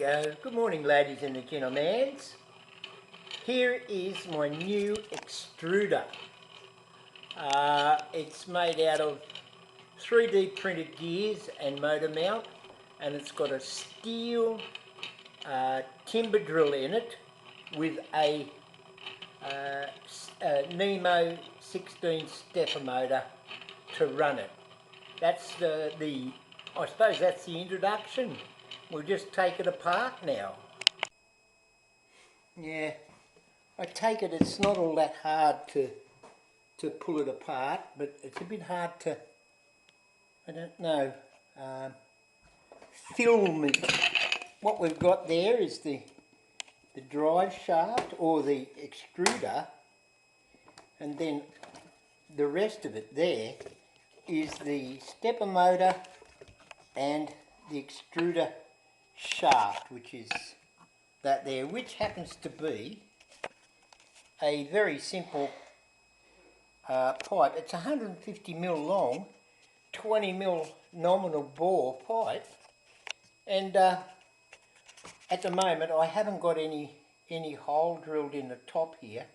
go. Good morning, ladies and gentlemen. Here is my new extruder. It's made out of 3D printed gears and motor mount, and it's got a steel timber drill in it with a Nemo 16 stepper motor to run it. That's I suppose that's the introduction. We'll just take it apart now. Yeah, I take it it's not all that hard to pull it apart, but it's a bit hard to, I don't know, film it. What we've got there is the drive shaft or the extruder, and then the rest of it there is the stepper motor and the extruder shaft, which is that there, which happens to be a very simple pipe. It's 150mm long, 20mm nominal bore pipe, and at the moment I haven't got any hole drilled in the top here,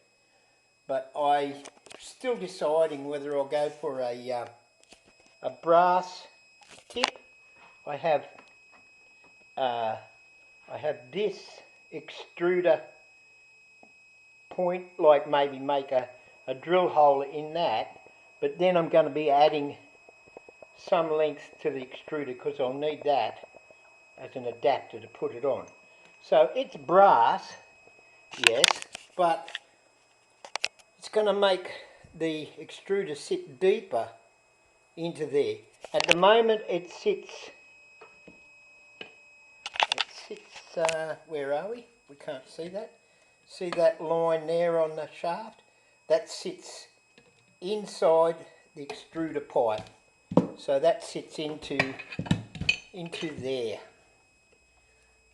but I'm still deciding whether I'll go for a brass tip. I have this extruder point, like maybe make a drill hole in that, but then I'm going to be adding some length to the extruder because I'll need that as an adapter to put it on. So it's brass, yes, but it's going to make the extruder sit deeper into there. At the moment it sits, where are we? We can't see that. See that line there on the shaft? That sits inside the extruder pipe. So that sits into there.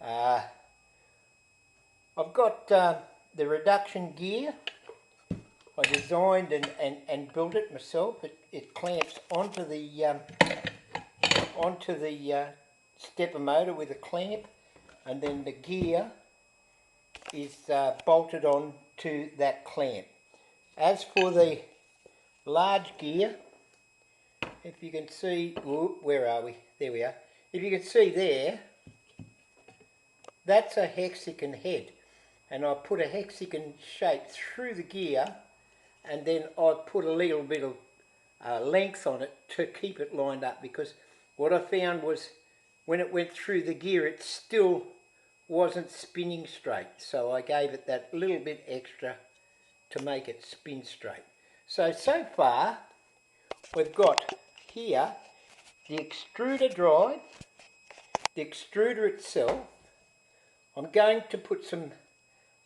I've got the reduction gear. I designed and built it myself. It clamps onto the stepper motor with a clamp, and then the gear is bolted on to that clamp. As for the large gear, if you can see, where are we? There we are. If you can see there, that's a hexagon head, and I put a hexagon shape through the gear, and then I put a little bit of length on it to keep it lined up, because what I found was when it went through the gear it still wasn't spinning straight, so I gave it that little bit extra to make it spin straight. So far we've got here the extruder drive, the extruder itself. I'm going to put some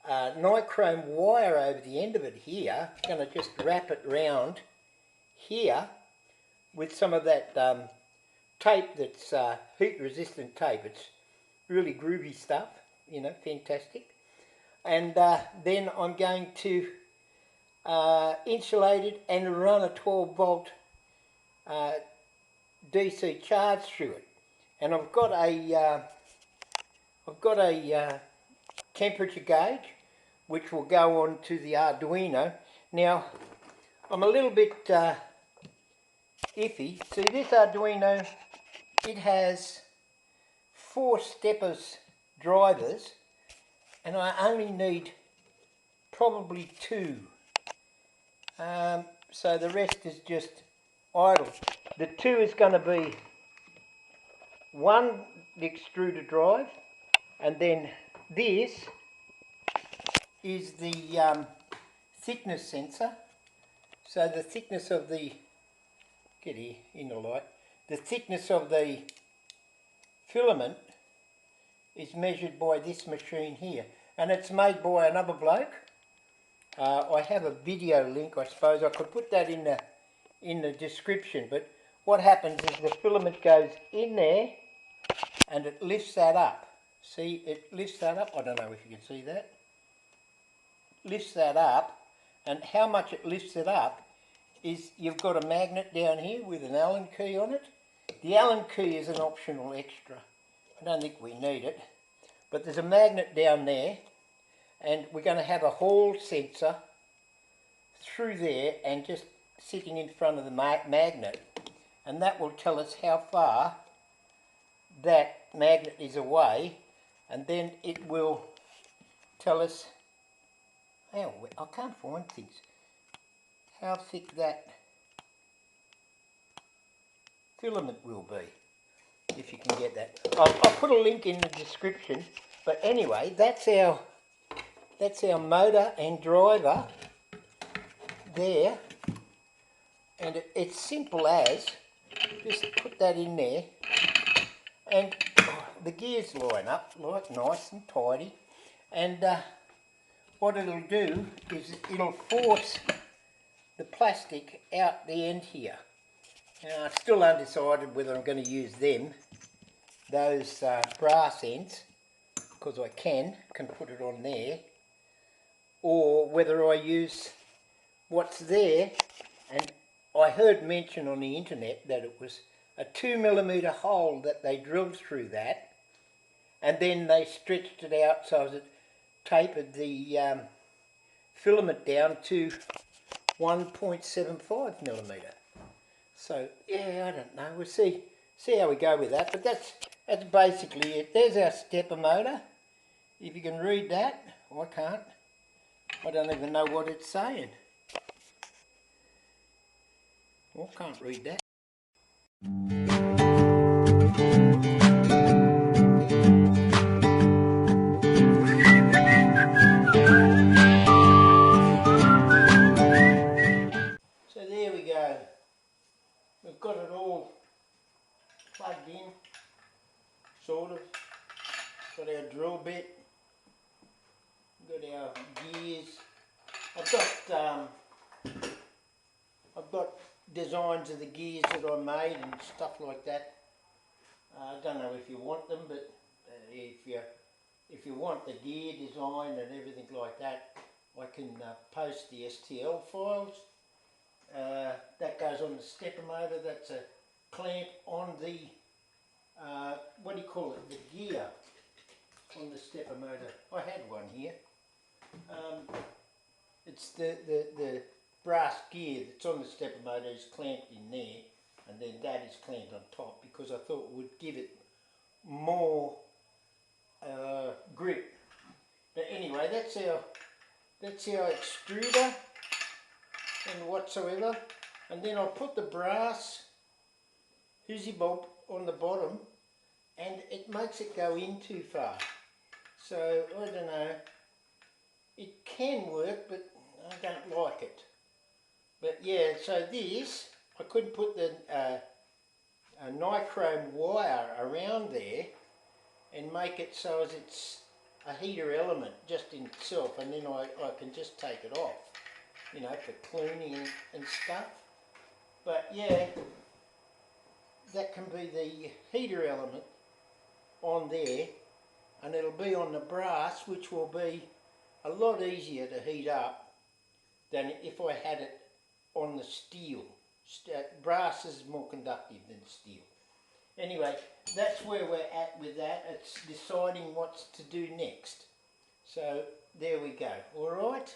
nichrome wire over the end of it here. I'm going to just wrap it round here with some of that tape that's heat resistant tape. It's really groovy stuff, you know, fantastic. And then I'm going to insulate it and run a 12 volt DC charge through it. And I've got a temperature gauge which will go on to the Arduino. Now I'm a little bit iffy. See, this Arduino, it has 4 steppers drivers, and I only need probably 2. So the rest is just idle. The 2 is going to be one, the extruder drive, and then this is the thickness sensor. So the thickness of the, get here in the light, the thickness of the filament is measured by this machine here, and it's made by another bloke. I have a video link, I suppose I could put that in the description, but what happens is the filament goes in there and it lifts that up. See, it lifts that up. I don't know if you can see that. Lifts that up, and how much it lifts it up is you've got a magnet down here with an Allen key on it. The Allen key is an optional extra. I don't think we need it. but there's a magnet down there, and we're going to have a hall sensor through there and just sitting in front of the magnet, and that will tell us how far that magnet is away, and then it will tell us how, I can't find things, how thick that filament will be, if you can get that. I'll put a link in the description, but anyway, that's our motor and driver there, and it's simple as just put that in there, and the gears line up like nice and tidy, and what it'll do is it'll force the plastic out the end here. Now, I'm still undecided whether I'm going to use those brass ends, because I can put it on there, or whether I use what's there. And I heard mention on the internet that it was a 2mm hole that they drilled through that, and then they stretched it out so it tapered the filament down to 1.75mm. So yeah, I don't know, we'll see how we go with that, but that's basically it. There's our stepper motor. If you can read that, I can't. I don't even know what it's saying. I can't read that. So there we go. We've got it all plugged in, sort of. Got our drill bit, got our gears. I've got designs of the gears that I made and stuff like that. I don't know if you want them, but if you want the gear design and everything like that, I can post the STL files. That goes on the stepper motor. That's a clamp on the what do you call it? The gear on the stepper motor. I had one here. It's the brass gear that's on the stepper motor is clamped in there, and then that is clamped on top because I thought it would give it more grip. But anyway, that's our extruder and whatsoever, and then I'll put the brass hoosie bob on the bottom, and it makes it go in too far. So I don't know. It can work, but I don't like it. But yeah, so this, I couldn't put the a nichrome wire around there and make it so as it's a heater element just in itself, and then I can just take it off, you know, for cleaning and stuff. But yeah, that can be the heater element on there, and it'll be on the brass, which will be a lot easier to heat up than if I had it on the steel. Brass is more conductive than steel. Anyway, that's where we're at with that. It's deciding what to do next. So there we go. All right.